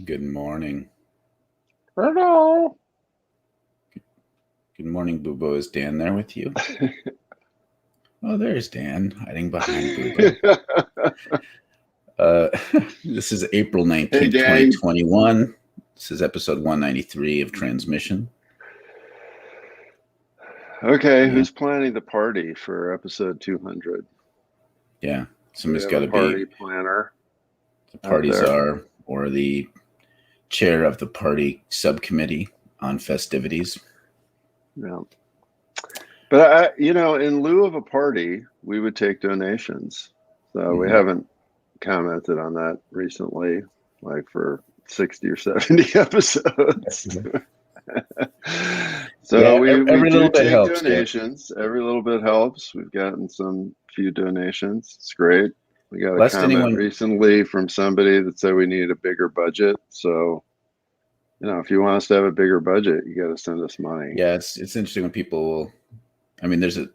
Good morning. Hello. Good morning, Bubo. Is Dan there with you? Oh, there's Dan hiding behind Bubo. Uh, this is April Hey, 19th, gang. 2021. This is episode 193 of Transmission. Okay, Yeah. who's planning the party for episode 200? Yeah. Do we Somebody's have got a to party be planner the out party there? czar or the chair of the party subcommittee on festivities. Yeah. But, in lieu of a party, we would take donations. So we haven't commented on that recently, like for 60 or 70 episodes. So Yeah, we every do little bit take helps, Derek. donations. Every little bit helps. We've gotten some few donations. It's great. We got a Lest comment anyone recently from somebody that said we need a bigger budget. So, if you want us to have a bigger budget, you got to send us money. Yeah, it's interesting when people will. I mean, there's a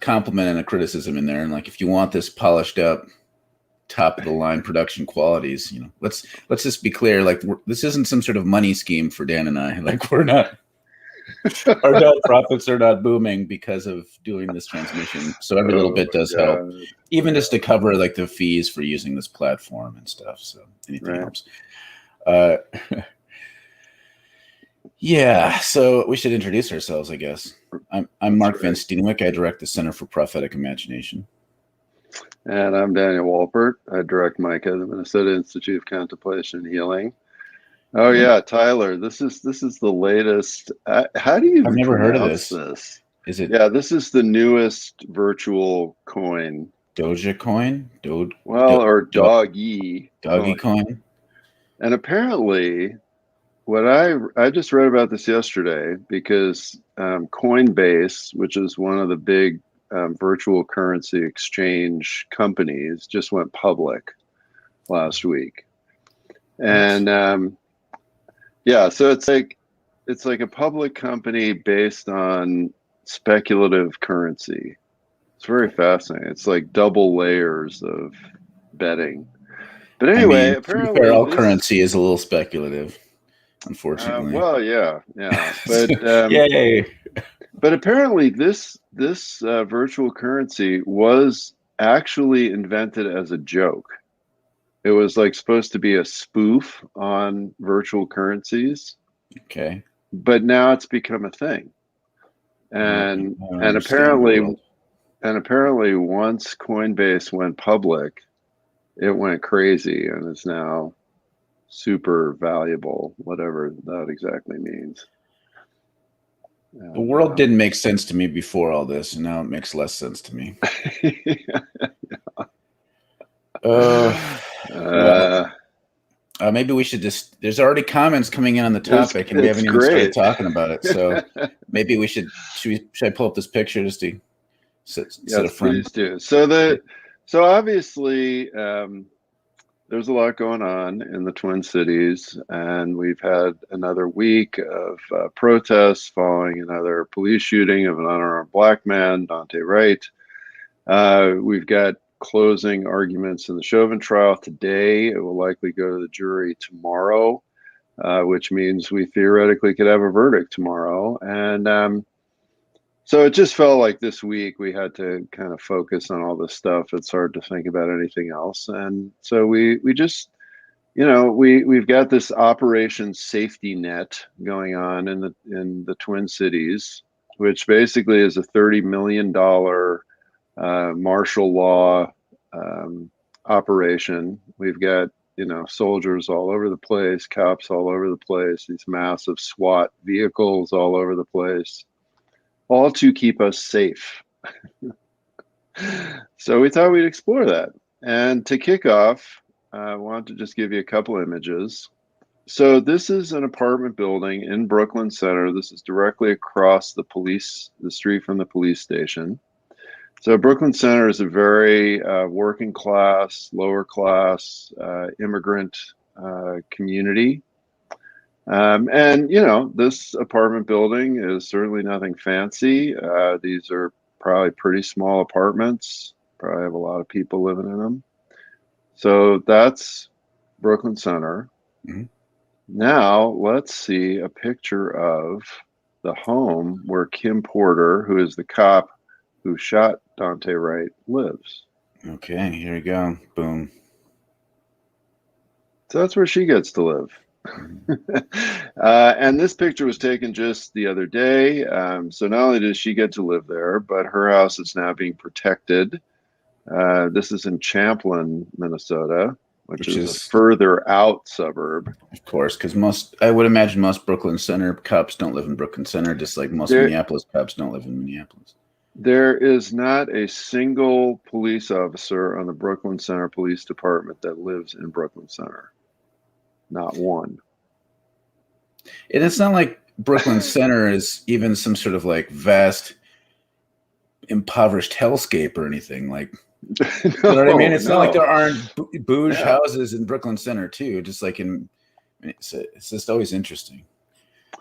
compliment and a criticism in there, and like if you want this polished up, top of the line production qualities, let's just be clear. Like this isn't some sort of money scheme for Dan and I. Like we're not. Our profits are not booming because of doing this transmission. So every little bit does help, even just to cover like the fees for using this platform and stuff. So anything helps. Yeah, so we should introduce ourselves, I guess. I'm Mark Van Steenwyk. I direct the Center for Prophetic Imagination. And I'm Daniel Walpert. I direct MICA, the Minnesota Institute of Contemplation and Healing. Oh yeah, Tyler, this is the latest. How do you I've never heard of this. Is it? Yeah, this is the newest virtual coin. Dogecoin? Or Doggy coin. And apparently, what I just read about this yesterday because Coinbase, which is one of the big virtual currency exchange companies, just went public last week, and so it's like a public company based on speculative currency. It's very fascinating. It's like double layers of betting. But anyway, apparently all currency is a little speculative, unfortunately. Yeah. But but apparently this virtual currency was actually invented as a joke. It was like supposed to be a spoof on virtual currencies. Okay. But now it's become a thing. And apparently once Coinbase went public, it went crazy and is now super valuable, whatever that exactly means. The world didn't make sense to me before all this, and now it makes less sense to me. Maybe we should just. There's already comments coming in on the topic, and we haven't even started talking about it. So maybe we should. Should I pull up this picture just to set a frame? Please do. So obviously, there's a lot going on in the Twin Cities, and we've had another week of protests following another police shooting of an unarmed black man, Daunte Wright. We've got closing arguments in the Chauvin trial today. It will likely go to the jury tomorrow, which means we theoretically could have a verdict tomorrow. And so it just felt like this week we had to kind of focus on all this stuff. It's hard to think about anything else. And so we just, we've got this Operation Safety Net going on in the Twin Cities, which basically is a $30 million martial law operation. We've got soldiers all over the place, cops all over the place, these massive SWAT vehicles all over the place, all to keep us safe. So we thought we'd explore that. And to kick off, I wanted to just give you a couple images. So this is an apartment building in Brooklyn Center. This is directly across the street from the police station. So Brooklyn Center is a very working class, lower class immigrant community. And, this apartment building is certainly nothing fancy. These are probably pretty small apartments, probably have a lot of people living in them. So that's Brooklyn Center. Mm-hmm. Now let's see a picture of the home where Kim Porter, who is the cop who shot Daunte Wright, lives. Okay, here we go. Boom. So that's where she gets to live. Mm-hmm. And this picture was taken just the other day. So not only does she get to live there, but her house is now being protected. This is in Champlin, Minnesota, which Which is a is, further out suburb. of course, because I would imagine most Brooklyn Center cops don't live in Brooklyn Center, just like most There, Minneapolis cops don't live in Minneapolis. there is not a single police officer on the Brooklyn Center Police Department that lives in Brooklyn Center. Not one. And it's not like Brooklyn Center is even some sort of like vast, impoverished hellscape or anything. Like, you know what I mean? It's not like there aren't bouge houses in Brooklyn Center too. Just like it's just always interesting.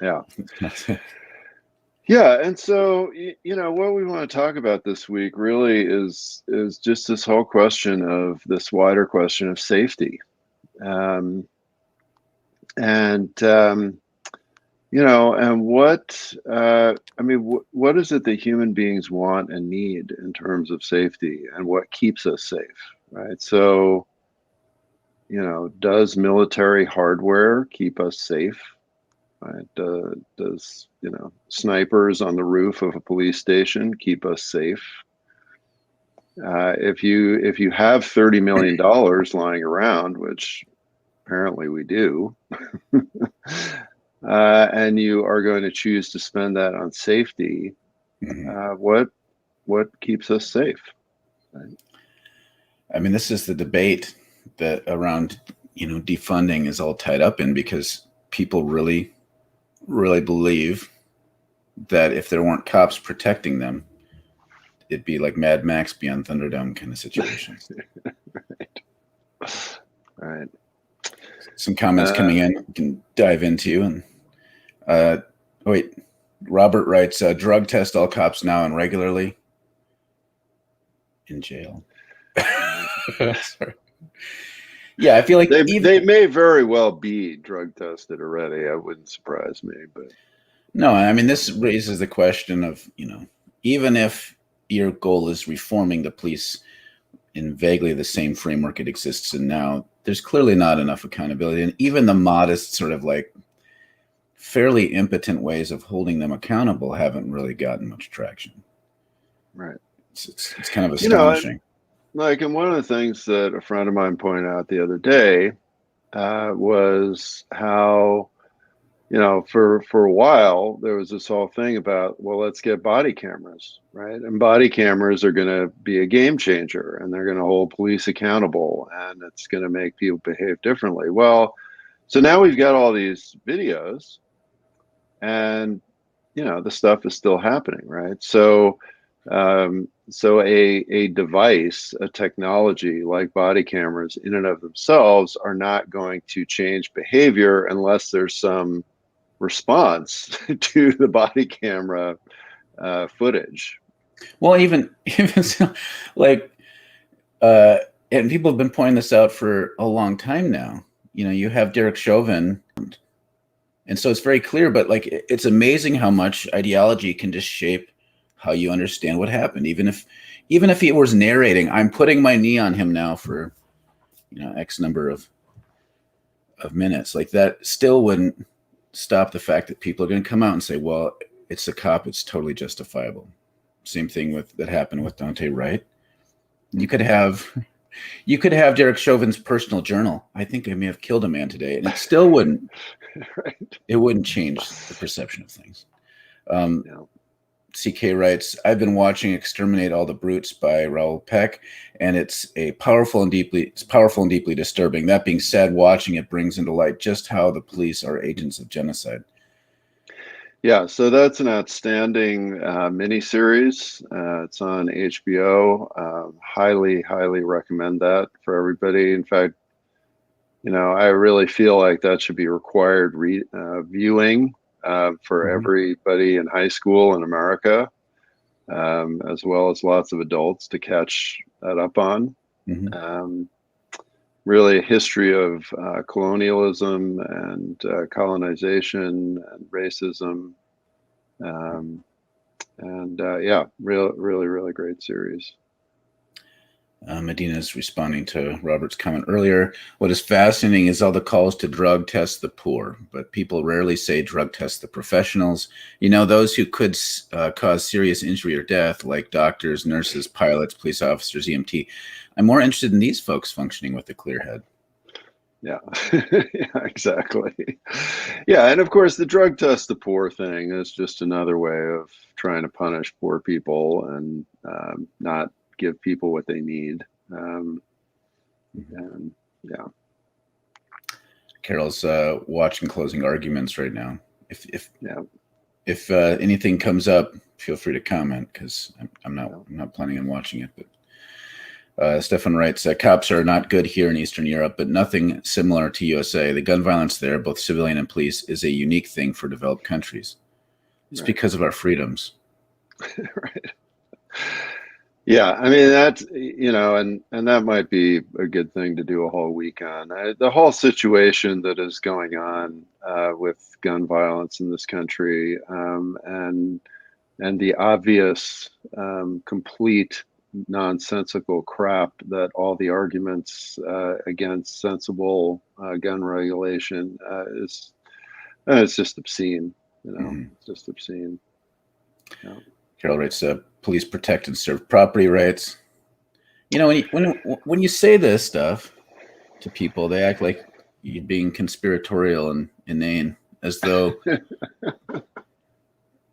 Yeah. Yeah, and so what we want to talk about this week really is just this whole question of this wider question of safety, and and what is it that human beings want and need in terms of safety, and what keeps us safe, right? So, does military hardware keep us safe? Right? Does snipers on the roof of a police station keep us safe? If you have $30 million lying around, which apparently we do, and you are going to choose to spend that on safety, what keeps us safe? Right? I mean, this is the debate that around defunding is all tied up in, because people really believe that if there weren't cops protecting them, it'd be like Mad Max Beyond Thunderdome kind of situations. Right. Some comments coming in, we can dive into. And Robert writes, drug test all cops now and regularly in jail. Sorry. Yeah, I feel like they may very well be drug tested already. That wouldn't surprise me, but no, I mean, this raises the question of, even if your goal is reforming the police in vaguely the same framework it exists in now, there's clearly not enough accountability. And even the modest sort of like fairly impotent ways of holding them accountable haven't really gotten much traction. Right. It's kind of astonishing. And one of the things that a friend of mine pointed out the other day was how, for a while there was this whole thing about, well, let's get body cameras, right? And body cameras are going to be a game changer, and they're going to hold police accountable, and it's going to make people behave differently. Well, so now we've got all these videos, and the stuff is still happening, right? So a device, a technology like body cameras in and of themselves are not going to change behavior unless there's some response to the body camera footage. Well, even so, like, and people have been pointing this out for a long time now. You have Derek Chauvin, and so it's very clear. But like, it's amazing how much ideology can just shape how you understand what happened. Even if he was narrating, I'm putting my knee on him now for X number of minutes, like that still wouldn't stop the fact that people are going to come out and say, well, it's a cop, it's totally justifiable. Same thing that happened with Daunte Wright. You could have Derek Chauvin's personal journal. I think I may have killed a man today, and it still wouldn't. Right. It wouldn't change the perception of things. CK writes, I've been watching Exterminate All the Brutes by Raoul Peck, and it's powerful and deeply disturbing. That being said, watching it brings into light just how the police are agents of genocide. Yeah, so that's an outstanding miniseries. It's on HBO. Highly, highly recommend that for everybody. In fact, I really feel like that should be required viewing for everybody in high school in America, as well as lots of adults to catch that up on. really a history of colonialism and colonization and racism. Um, and yeah, really great series. Medina is responding to Robert's comment earlier. What is fascinating is all the calls to drug test the poor, but people rarely say drug test the professionals. You know, those who could cause serious injury or death, like doctors, nurses, pilots, police officers, EMT. I'm more interested in these folks functioning with a clear head. Yeah, yeah, exactly. Yeah, and of course, the drug test the poor thing is just another way of trying to punish poor people and not give people what they need. And yeah, Carol's watching closing arguments right now. yeah, If anything comes up, feel free to comment because I'm not planning on watching it. But Stefan writes, cops are not good here in Eastern Europe, but nothing similar to USA. The gun violence there, both civilian and police, is a unique thing for developed countries. It's right. because of our freedoms. Right. Yeah, I mean that's and that might be a good thing to do a whole week on. The whole situation that is going on with gun violence in this country, and the obvious, complete nonsensical crap that all the arguments against sensible gun regulation is, it's just obscene. It's just obscene. Yeah. Carol writes, police protect and serve property rights. You know, when you say this stuff to people, they act like you're being conspiratorial and inane, as though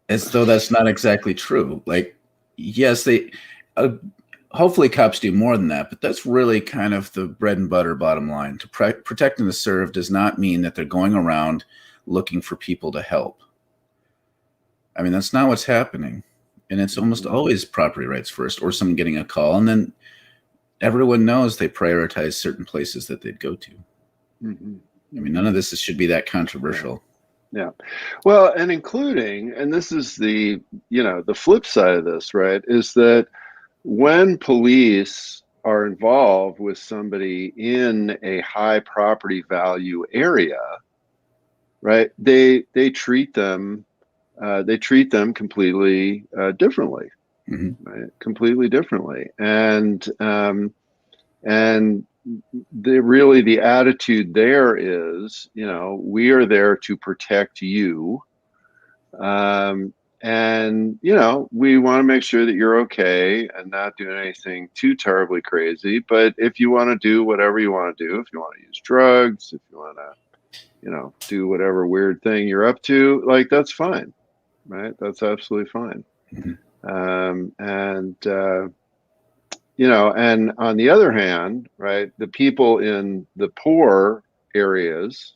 that's not exactly true. Like, yes, they hopefully cops do more than that, but that's really kind of the bread and butter bottom line. To protect and to serve does not mean that they're going around looking for people to help. I mean, that's not what's happening. And it's almost always property rights first, or someone getting a call, and then everyone knows they prioritize certain places that they'd go to. Mm-hmm. I mean, none of this should be that controversial. Yeah. Well, and this is the flip side of this, right, is that when police are involved with somebody in a high property value area, right, they treat them completely differently, right? Completely differently, and the attitude there is, we are there to protect you, and we want to make sure that you're okay and not doing anything too terribly crazy. But if you want to do whatever you want to do, if you want to use drugs, if you want to do whatever weird thing you're up to, like, that's fine. Right, that's absolutely fine. And and on the other hand, right, the people in the poor areas,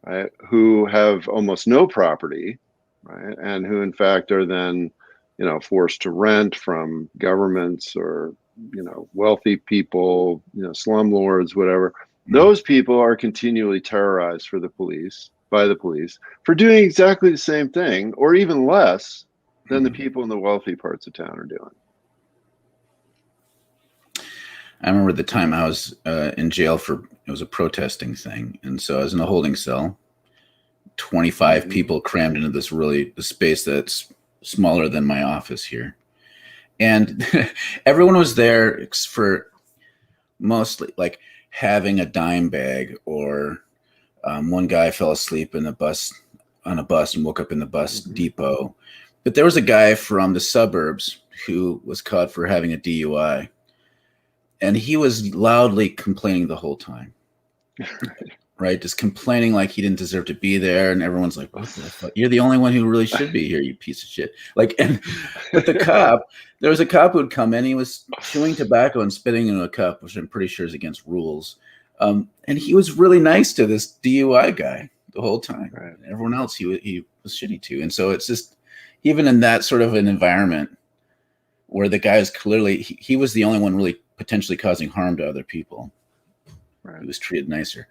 right, who have almost no property, right, and who in fact are then forced to rent from governments or wealthy people, slumlords, whatever. Those people are continually terrorized by the police for doing exactly the same thing, or even less than the people in the wealthy parts of town are doing. I remember the time I was in jail it was a protesting thing. And so I was in a holding cell, 25 people crammed into this space that's smaller than my office here. And everyone was there for mostly like having a dime bag, or one guy fell asleep on a bus and woke up in the bus depot. But there was a guy from the suburbs who was caught for having a DUI, and he was loudly complaining the whole time. Right? Just complaining like he didn't deserve to be there. And everyone's like, what the fuck? You're the only one who really should be here, you piece of shit. But there was a cop who would come in, he was chewing tobacco and spitting into a cup, which I'm pretty sure is against rules. And he was really nice to this DUI guy the whole time. Right. Everyone else he was shitty to. And so it's just, even in that sort of an environment where the guy is clearly, he was the only one really potentially causing harm to other people. Right. He was treated nicer.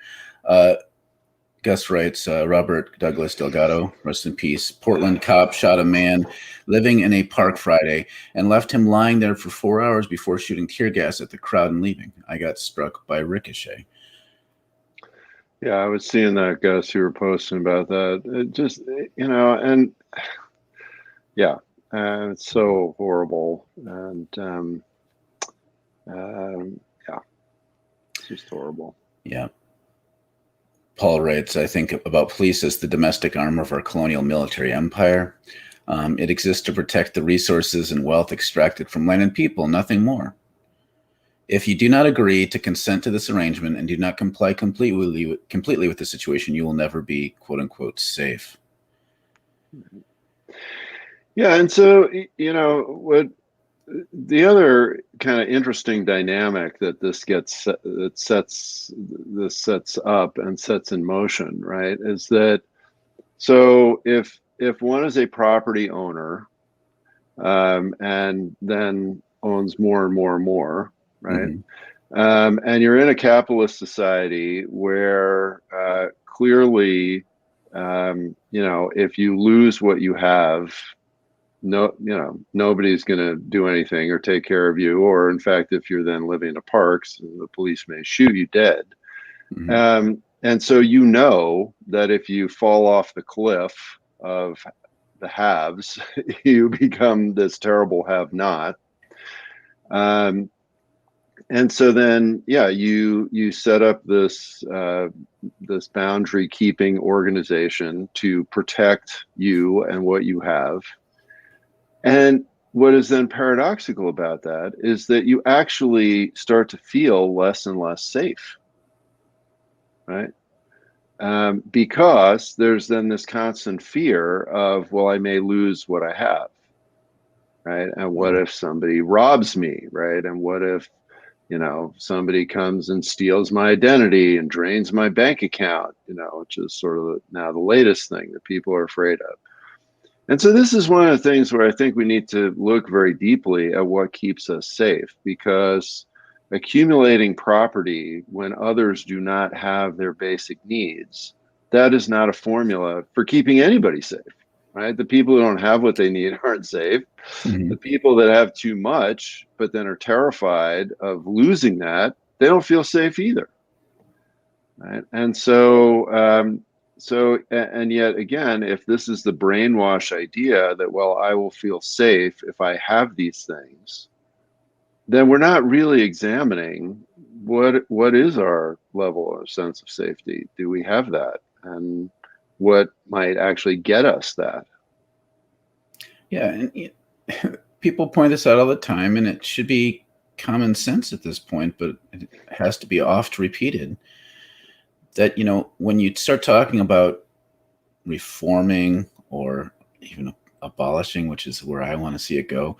Gus writes, Robert Douglas Delgado, rest in peace. Portland cop shot a man living in a park Friday and left him lying there for 4 hours before shooting tear gas at the crowd and leaving. I got struck by ricochet. Yeah, I was seeing that, Gus, you were posting about that. It just, and yeah, it's so horrible. And yeah, it's just horrible. Yeah. Paul writes, I think about police as the domestic arm of our colonial military empire. It exists to protect the resources and wealth extracted from land and people, nothing more. If you do not agree to consent to this arrangement and do not comply completely with the situation, you will never be, quote unquote, safe. Yeah, and so what the other kind of interesting dynamic that this sets up and sets in motion, right, is that so if one is a property owner, and then owns more and more and more, right? And you're in a capitalist society where clearly, if you lose what you have, nobody's going to do anything or take care of you. Or in fact, if you're then living in a parks, the police may shoot you dead. And so that if you fall off the cliff of the haves, you become this terrible have-not. And so then, yeah, you set up this this boundary keeping organization to protect you and what you have. And what is then paradoxical about that is that you actually start to feel less and less safe, right? Because there's then this constant fear of, well, I may lose what I have, right? And what if somebody robs me, right? And what if, somebody comes and steals my identity and drains my bank account, which is sort of now the latest thing that people are afraid of. And so this is one of the things where I think we need to look very deeply at what keeps us safe, because accumulating property when others do not have their basic needs, that is not a formula for keeping anybody safe, right? The people who don't have what they need aren't safe. The people that have too much, but then are terrified of losing that, they don't feel safe either, right? And so, and yet again, if this is the brainwash idea that, well, I will feel safe if I have these things, then we're not really examining what is our level of sense of safety. Do we have that? And what might actually get us that? Yeah, and people point this out all the time, and it should be common sense at this point, but it has to be oft repeated that, when you start talking about reforming or even abolishing, which is where I want to see it go,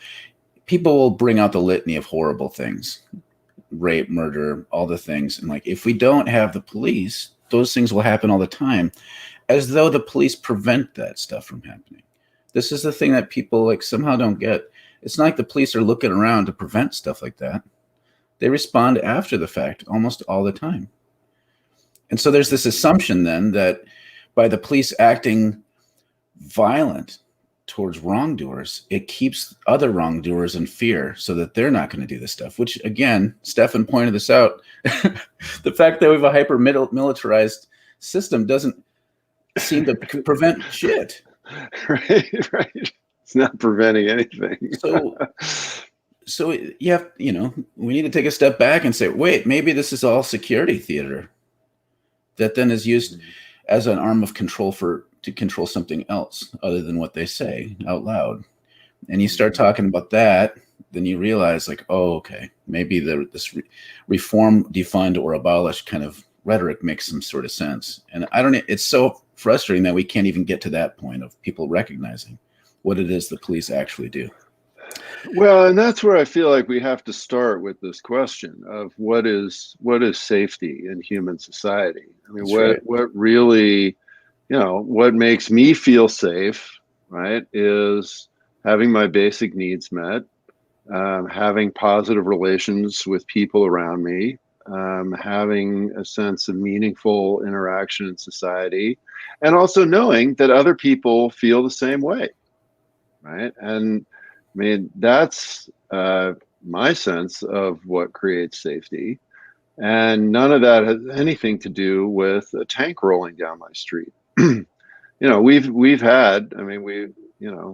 people will bring out the litany of horrible things, rape, murder, all the things. And like, if we don't have the police, those things will happen all the time, as though the police prevent that stuff from happening. This is the thing that people like somehow don't get. It's not like the police are looking around to prevent stuff like that. They respond after the fact almost all the time. And so there's this assumption then that by the police acting violent towards wrongdoers, it keeps other wrongdoers in fear so that they're not going to do this stuff, which again, Stefan pointed this out. The fact that we have a hyper militarized system doesn't seem to prevent shit. Right. It's not preventing anything. So you have, we need to take a step back and say, wait, maybe this is all security theater that then is used as an arm of control to control something else other than what they say out loud. And you start talking about that, then you realize like, oh, okay, maybe this reform, defund, or abolish kind of rhetoric makes some sort of sense. And it's so frustrating that we can't even get to that point of people recognizing what it is the police actually do. Well, and that's where I feel like we have to start with this question of what is safety in human society. I mean, what really, what makes me feel safe, right, is having my basic needs met, having positive relations with people around me, having a sense of meaningful interaction in society, and also knowing that other people feel the same way, right? And I mean, that's my sense of what creates safety. And none of that has anything to do with a tank rolling down my street. We've had, I mean,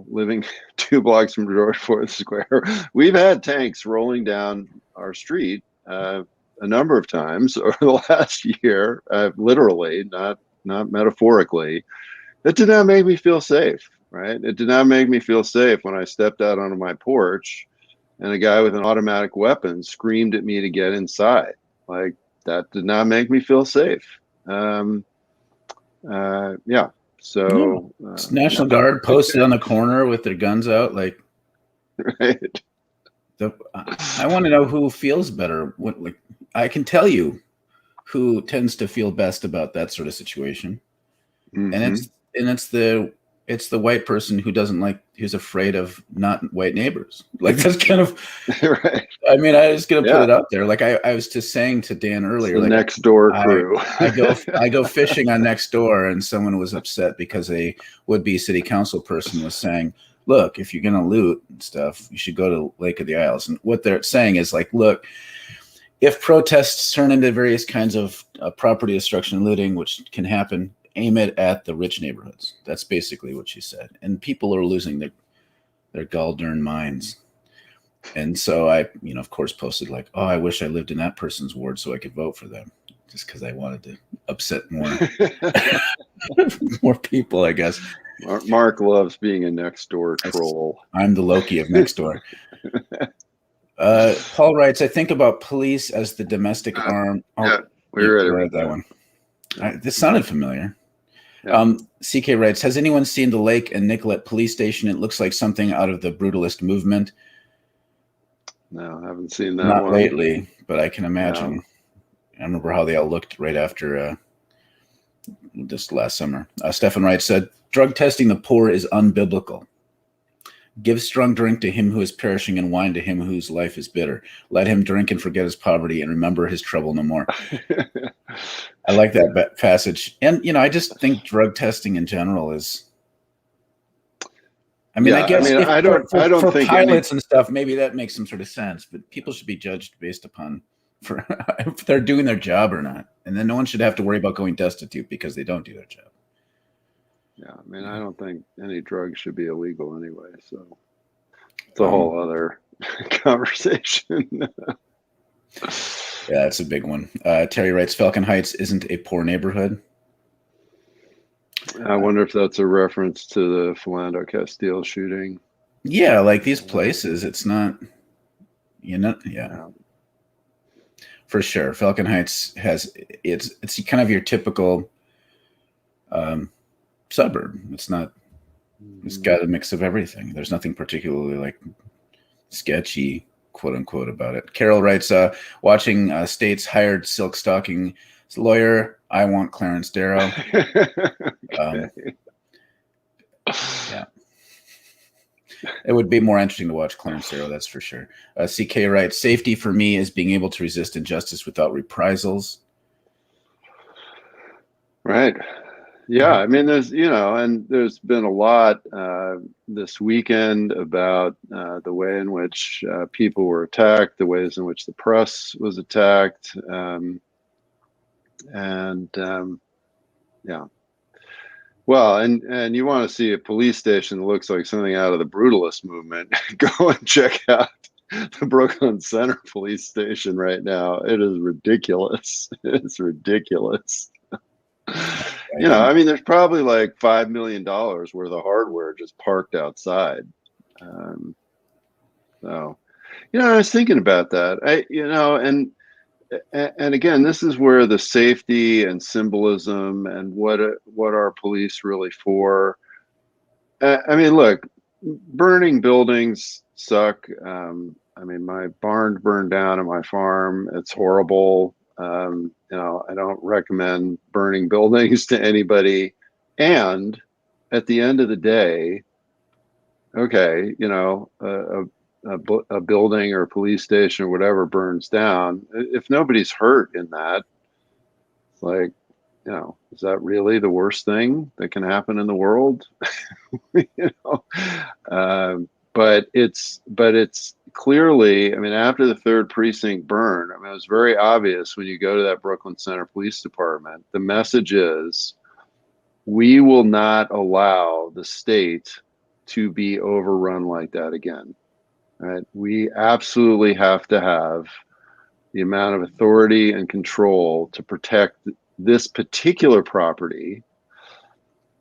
living 2 blocks from George Fourth Square, we've had tanks rolling down our street a number of times over the last year, literally, not metaphorically. It did not make me feel safe, right? It did not make me feel safe when I stepped out onto my porch and a guy with an automatic weapon screamed at me to get inside. Like, that did not make me feel safe. Yeah. No, So, it's National Guard posted on the corner with their guns out. Like, right. I want to know who feels better. Like, I can tell you who tends to feel best about that sort of situation, Mm-hmm. and it's the white person who's afraid of not white neighbors. Like, that's kind of Right. I mean, I was gonna put it out there. Like I was just saying to Dan earlier, It's the like next door crew. I go fishing on Next Door, and someone was upset because a would-be city council person was saying, "Look, if you're gonna loot and stuff, you should go to Lake of the Isles." And what they're saying is like, "Look, if protests turn into various kinds of property destruction and looting, which can happen, aim it at the rich neighborhoods." That's basically what she said, and people are losing their gall-darn minds. And so I, of course, posted like, "Oh, I wish I lived in that person's ward so I could vote for them," just because I wanted to upset more more people, I guess. Mark loves being a next door troll. I'm the Loki of Next Door. Paul writes, "I think about police as the domestic arm." Yeah, we read that one. This sounded familiar. Yeah. CK writes, "Has anyone seen the Lake and Nicollet police station? It looks like something out of the brutalist movement." No, I haven't seen that Not one. lately, but I can imagine. No. I remember how they all looked right after this last summer. Stefan Wright said, "Drug testing the poor is unbiblical. Give strong drink to him who is perishing and wine to him whose life is bitter. Let him drink and forget his poverty and remember his trouble no more." I like that passage. And, I just think drug testing in general is... I mean, I guess I don't for think pilots and stuff, maybe that makes some sort of sense, but people should be judged based upon if they're doing their job or not. And then no one should have to worry about going destitute because they don't do their job. Yeah, I mean, I don't think any drugs should be illegal anyway, so it's a whole other conversation. Yeah, that's a big one. Terry writes, "Falcon Heights isn't a poor neighborhood." I wonder if that's a reference to the Philando Castile shooting. Yeah, like these places, it's not, yeah. For sure. Falcon Heights it's kind of your typical suburb. It's got a mix of everything. There's nothing particularly like sketchy, quote unquote, about it. Carol writes, "Watching State's hired silk stocking lawyer. I want Clarence Darrow." Yeah. It would be more interesting to watch Clarence Darrow, that's for sure. CK writes, "Safety for me is being able to resist injustice without reprisals." Right. Yeah. I mean, and there's been a lot this weekend about the way in which people were attacked, the ways in which the press was attacked. Yeah. Well, and you want to see a police station that looks like something out of the brutalist movement, go and check out the Brooklyn Center police station right now. It is ridiculous. It's ridiculous. I mean, there's probably like $5 million worth of hardware just parked outside. So, I was thinking about that. And again, this is where the safety and symbolism and what are police really for. I mean, look, burning buildings suck. I mean, my barn burned down at my farm. It's horrible. I don't recommend burning buildings to anybody. And at the end of the day, okay, a building or a police station or whatever burns down, if nobody's hurt in that, it's like, is that really the worst thing that can happen in the world? But it's clearly, I mean, after the 3rd precinct burned, I mean, it was very obvious when you go to that Brooklyn Center Police Department, the message is, we will not allow the state to be overrun like that again. Right? We absolutely have to have the amount of authority and control to protect this particular property,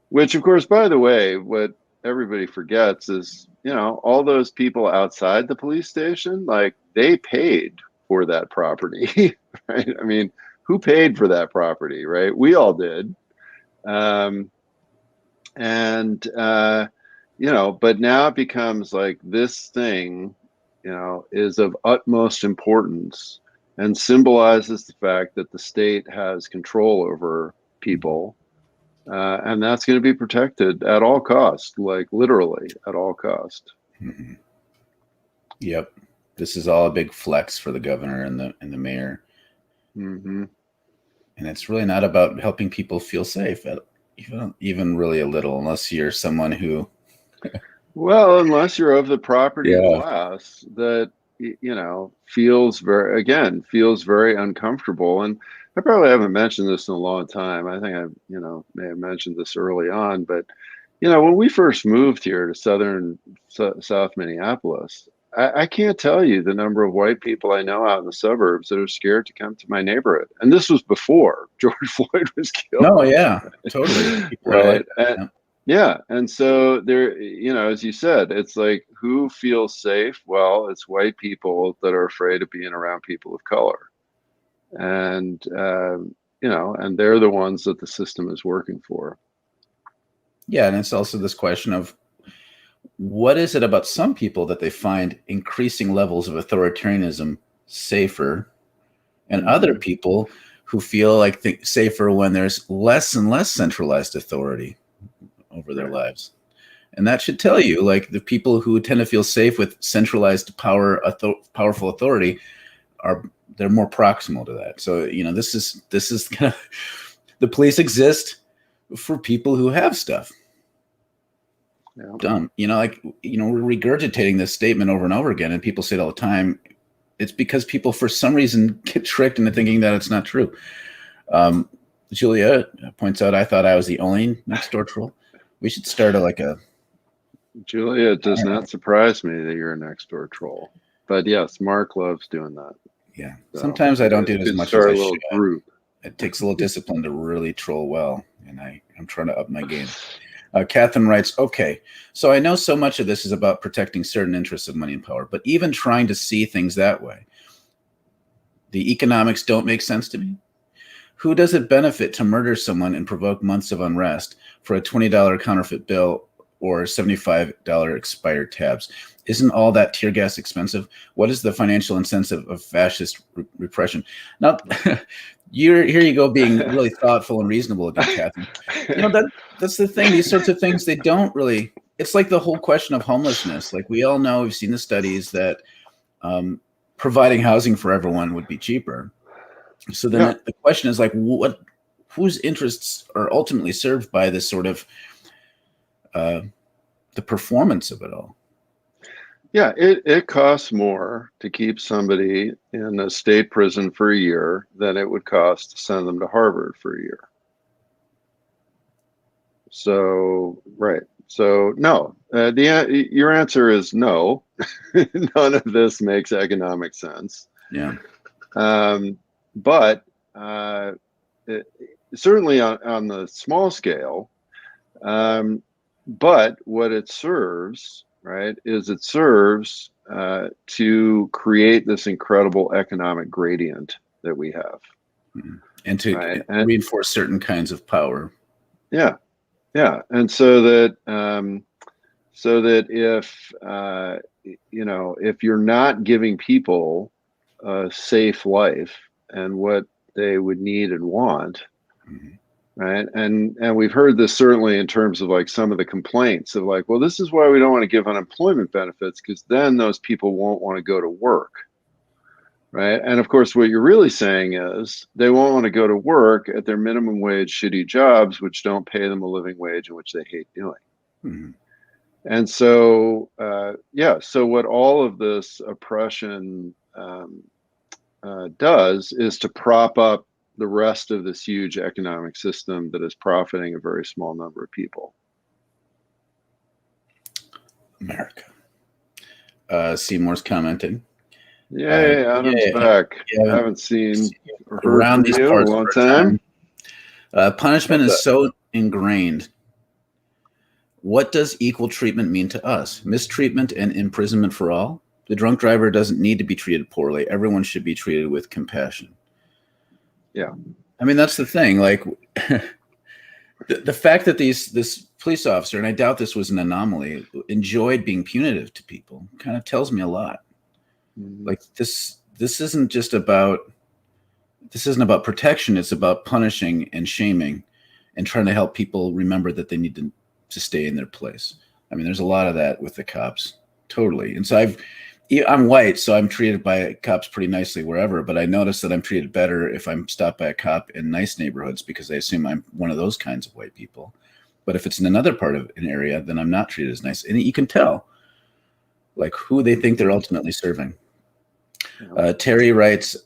which, of course, by the way, what everybody forgets is, all those people outside the police station, like, they paid for that property, right? I mean, who paid for that property, right? We all did. But now it becomes like this thing, is of utmost importance and symbolizes the fact that the state has control over people. And that's going to be protected at all cost, like literally at all cost. Mm-hmm. Yep. This is all a big flex for the governor and the mayor. Mm-hmm. And it's really not about helping people feel safe, even really a little, unless you're someone who... Well, unless you're of the property class that, feels very uncomfortable. And I probably haven't mentioned this in a long time. I think I, may have mentioned this early on, but, when we first moved here to South Minneapolis, I can't tell you the number of white people I know out in the suburbs that are scared to come to my neighborhood. And this was before George Floyd was killed. No, yeah, totally. Right. Yeah. And so there, as you said, it's like, who feels safe? Well, it's white people that are afraid of being around people of color. And, and they're the ones that the system is working for. Yeah. And it's also this question of, what is it about some people that they find increasing levels of authoritarianism safer, and other people who feel like safer when there's less and less centralized authority over their lives? And that should tell you, like, the people who tend to feel safe with centralized powerful authority they're more proximal to that. So, this is kind of, the police exist for people who have stuff. Yeah. Dumb. We're regurgitating this statement over and over again, and people say it all the time. It's because people, for some reason, get tricked into thinking that it's not true. Julia points out, I thought I was the only next door troll. We should start Julia, it does not surprise me that you're a next door troll. But yes, Mark loves doing that. Yeah. So sometimes I don't do it as much as I should. Group. It takes a little discipline to really troll well, and I'm trying to up my game. Catherine writes, okay, so I know so much of this is about protecting certain interests of money and power, but even trying to see things that way, the economics don't make sense to me. Who does it benefit to murder someone and provoke months of unrest for a $20 counterfeit bill or $75 expired tabs? Isn't all that tear gas expensive? What is the financial incentive of fascist repression? Now, here you go, being really thoughtful and reasonable again, Catherine. That's the thing. These sorts of things, they don't really. It's like the whole question of homelessness. Like, we all know, we've seen the studies that providing housing for everyone would be cheaper. So then the question is, like, whose interests are ultimately served by this sort of the performance of it all? Yeah, it costs more to keep somebody in a state prison for a year than it would cost to send them to Harvard for a year. So, right. So, no. Your answer is no. None of this makes economic sense. Yeah. But certainly on the small scale, but what it serves, right, is it serves to create this incredible economic gradient that we have. Mm-hmm. And to reinforce certain kinds of power. Yeah. Yeah. And so that if you're not giving people a safe life and what they would need and want, right? And we've heard this certainly in terms of like some of the complaints of like, well, this is why we don't want to give unemployment benefits, because then those people won't want to go to work, right? And of course, what you're really saying is they won't want to go to work at their minimum wage shitty jobs, which don't pay them a living wage and which they hate doing. And so, so what all of this oppression does is to prop up the rest of this huge economic system that is profiting a very small number of people. America. Seymour's commenting. Yay, Adam's back. I haven't seen or heard around from these you in a parts long for time. Punishment is so ingrained. What does equal treatment mean to us? Mistreatment and imprisonment for all? The drunk driver doesn't need to be treated poorly. Everyone should be treated with compassion. Yeah. I mean, that's the thing. Like, the fact that this police officer, and I doubt this was an anomaly, enjoyed being punitive to people kind of tells me a lot. Mm-hmm. Like, this isn't about protection. It's about punishing and shaming and trying to help people remember that they need to stay in their place. I mean, there's a lot of that with the cops. Totally. And so I'm white, so I'm treated by cops pretty nicely wherever, but I notice that I'm treated better if I'm stopped by a cop in nice neighborhoods because they assume I'm one of those kinds of white people. But if it's in another part of an area, then I'm not treated as nice. And you can tell, like, who they think they're ultimately serving. Terry writes,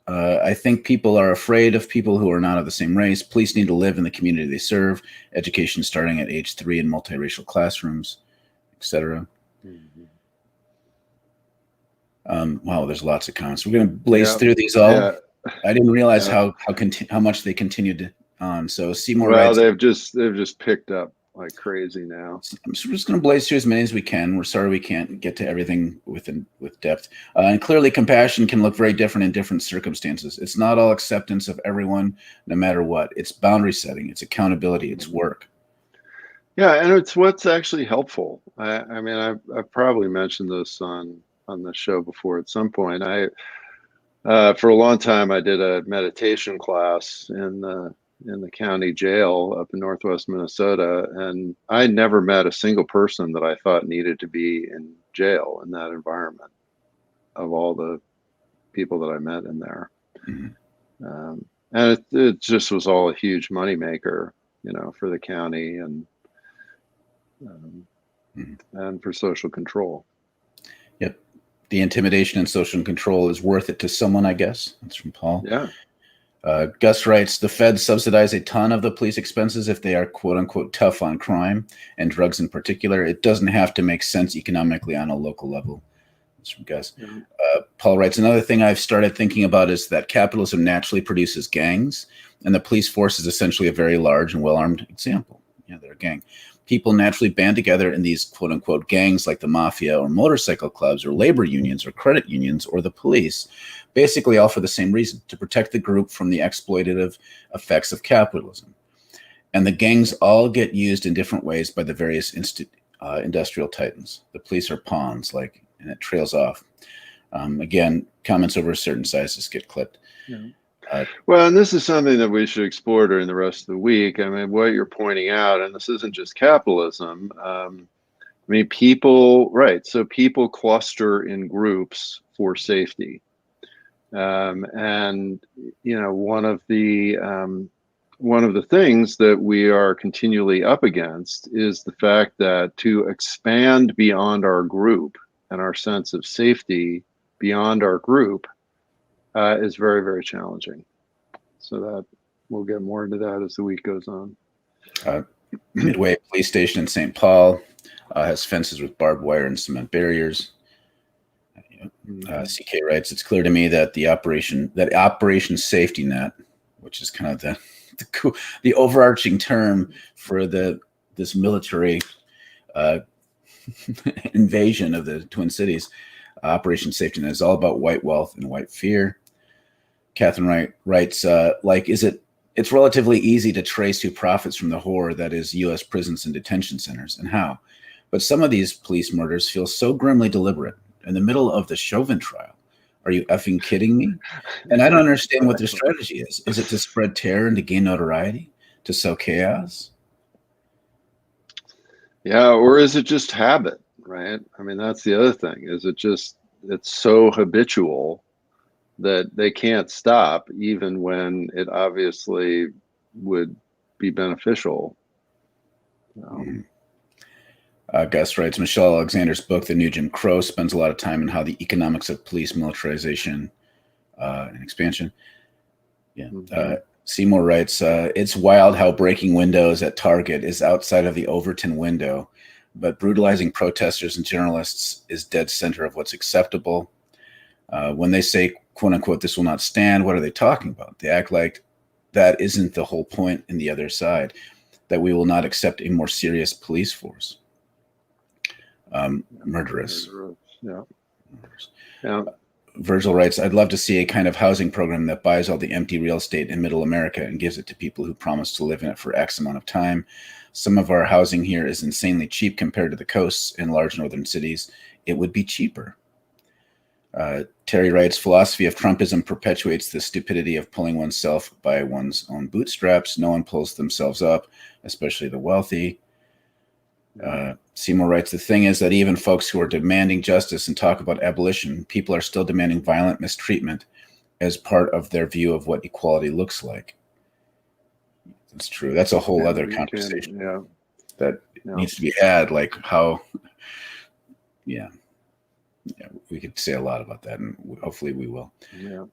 I think people are afraid of people who are not of the same race. Police need to live in the community they serve. Education starting at age 3 in multiracial classrooms, etc. Mm-hmm. Wow, there's lots of comments. We're going to blaze through these all. Yeah. I didn't realize how much they continued on. So Seymour writes, they've just picked up like crazy now. I'm just going to blaze through as many as we can. We're sorry we can't get to everything with depth. And clearly, compassion can look very different in different circumstances. It's not all acceptance of everyone, no matter what. It's boundary setting. It's accountability. It's work. Yeah, and it's what's actually helpful. I mean, I've probably mentioned this on the show before at some point. For a long time, I did a meditation class in the county jail up in Northwest Minnesota, and I never met a single person that I thought needed to be in jail in that environment of all the people that I met in there. Mm-hmm. And it just was all a huge moneymaker, for the county and for social control. Yep. The intimidation and social control is worth it to someone, I guess. That's from Paul. Yeah. Gus writes, the feds subsidize a ton of the police expenses if they are quote unquote tough on crime and drugs in particular. It doesn't have to make sense economically on a local level. That's from Gus. Mm-hmm. Paul writes, another thing I've started thinking about is that capitalism naturally produces gangs, and the police force is essentially a very large and well-armed example. Yeah, they're a gang. People naturally band together in these quote unquote gangs like the mafia or motorcycle clubs or labor unions or credit unions or the police, basically all for the same reason, to protect the group from the exploitative effects of capitalism. And the gangs all get used in different ways by the various industrial titans. The police are pawns, and it trails off. Again, comments over certain sizes get clipped. Yeah. Well, and this is something that we should explore during the rest of the week. I mean, what you're pointing out, and this isn't just capitalism. I mean, people cluster in groups for safety. And, one of the things that we are continually up against is the fact that to expand beyond our group and our sense of safety beyond our group is very, very challenging. So that we'll get more into that as the week goes on. Midway Police Station in St. Paul has fences with barbed wire and cement barriers. CK writes, it's clear to me that Operation Safety Net, which is kind of the overarching term for this military invasion of the Twin Cities, Operation Safety Net is all about white wealth and white fear. Catherine Wright writes, it's relatively easy to trace who profits from the horror that is U.S. prisons and detention centers and how. But some of these police murders feel so grimly deliberate in the middle of the Chauvin trial. Are you effing kidding me? And I don't understand what their strategy is. Is it to spread terror and to gain notoriety? To sow chaos? Yeah, or is it just habit, right? I mean, that's the other thing. Is it just, it's so habitual that they can't stop even when it obviously would be beneficial. Gus writes, Michelle Alexander's book, The New Jim Crow, spends a lot of time on how the economics of police militarization and expansion. Yeah. Mm-hmm. Seymour writes, it's wild how breaking windows at Target is outside of the Overton window, but brutalizing protesters and journalists is dead center of what's acceptable. When they say, quote unquote, this will not stand, what are they talking about? They act like that isn't the whole point in the other side, that we will not accept a more serious police force. Murderous. Yeah. Yeah. Virgil writes, I'd love to see a kind of housing program that buys all the empty real estate in middle America and gives it to people who promise to live in it for X amount of time. Some of our housing here is insanely cheap compared to the coasts in large northern cities. It would be cheaper. Terry writes, philosophy of Trumpism perpetuates the stupidity of pulling oneself by one's own bootstraps. No one pulls themselves up, especially the wealthy. Seymour writes, the thing is that even folks who are demanding justice and talk about abolition, people are still demanding violent mistreatment as part of their view of what equality looks like. That's true. That's a whole other conversation that needs to be had. Like how, we could say a lot about that, and hopefully we will. Yeah.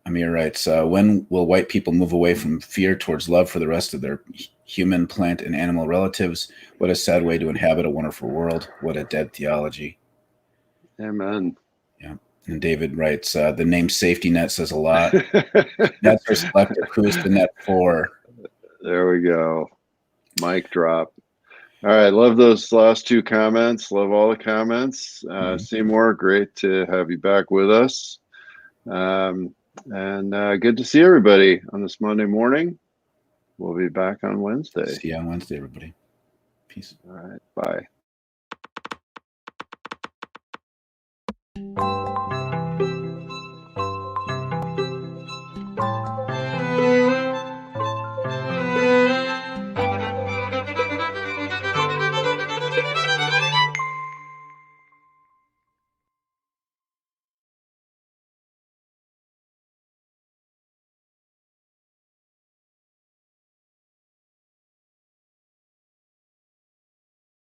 Amir writes, when will white people move away from fear towards love for the rest of their human, plant, and animal relatives? What a sad way to inhabit a wonderful world. What a dead theology. Amen. Yeah. And David writes, the name safety net says a lot. Nets are selective. Who's the net for? There we go. Mic drop. All right. Love those last two comments. Love all the comments. Seymour, great to have you back with us. And good to see everybody on this Monday morning. We'll be back on Wednesday. See you on Wednesday, everybody. Peace. All right. Bye.